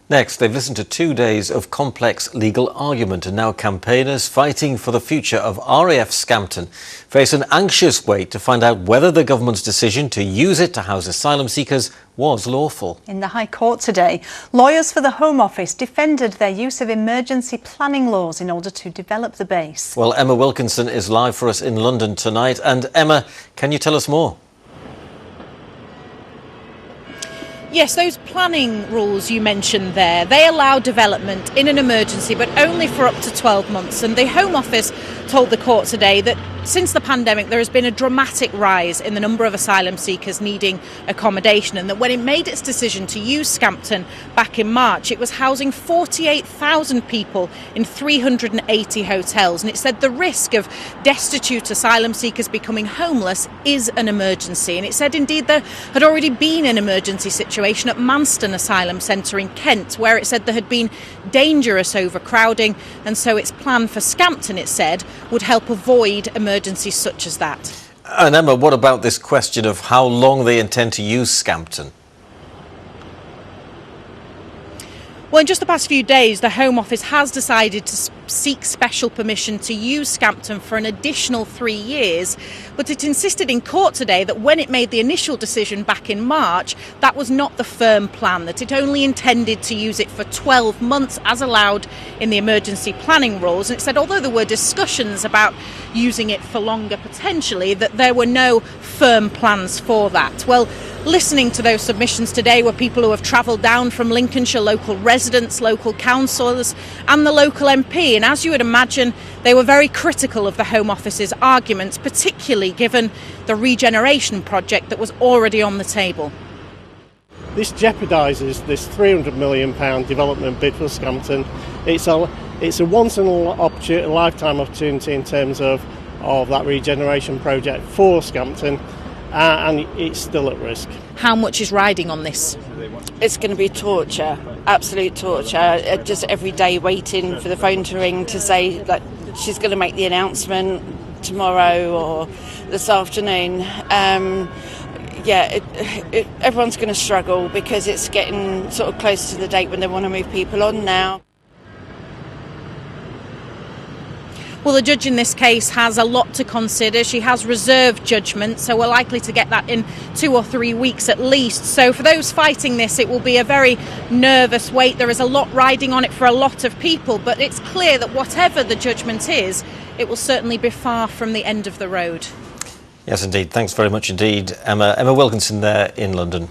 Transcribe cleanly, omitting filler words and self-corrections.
Next, they've listened to 2 days of complex legal argument, and now campaigners fighting for the future of RAF Scampton face an anxious wait to find out whether the government's decision to use it to house asylum seekers was lawful. In the High Court today, lawyers for the Home Office defended their use of emergency planning laws in order to develop the base. Well, Emma Wilkinson is live for us in London tonight. And Emma, can you tell us more? Yes, those planning rules you mentioned there, they allow development in an emergency, but only for up to 12 months. And the Home Office told the court today that since the pandemic, there has been a dramatic rise in the number of asylum seekers needing accommodation, and that when it made its decision to use Scampton back in March, it was housing 48,000 people in 380 hotels. And it said the risk of destitute asylum seekers becoming homeless is an emergency. And it said indeed there had already been an emergency situation at Manston Asylum Centre in Kent, where it said there had been dangerous overcrowding, and so its plan for Scampton, it said, would help avoid emergencies such as that. And Emma, what about this question of how long they intend to use Scampton? Well, in just the past few days, the Home Office has decided to seek special permission to use Scampton for an additional 3 years, but it insisted in court today that when it made the initial decision back in March, that was not the firm plan, that it only intended to use it for 12 months as allowed in the emergency planning rules. And it said although there were discussions about using it for longer potentially, that there were no firm plans for that. Well, listening to those submissions today were people who have travelled down from Lincolnshire, local residents, local councillors and the local MP. And as you would imagine, they were very critical of the Home Office's arguments, particularly given the regeneration project that was already on the table. This jeopardises this £300 million development bid for Scampton. It's a once-in-a-lifetime opportunity in terms of that regeneration project for Scampton. And it's still at risk. How much is riding on this? It's going to be torture, absolute torture. Just every day waiting for the phone to ring to say that she's going to make the announcement tomorrow or this afternoon. Everyone's going to struggle because it's getting sort of close to the date when they want to move people on now. Well, the judge in this case has a lot to consider. She has reserved judgment, so we're likely to get that in 2 or 3 weeks at least. So for those fighting this, it will be a very nervous wait. There is a lot riding on it for a lot of people, but it's clear that whatever the judgment is, it will certainly be far from the end of the road. Yes, indeed. Thanks very much indeed, Emma. Emma Wilkinson there in London.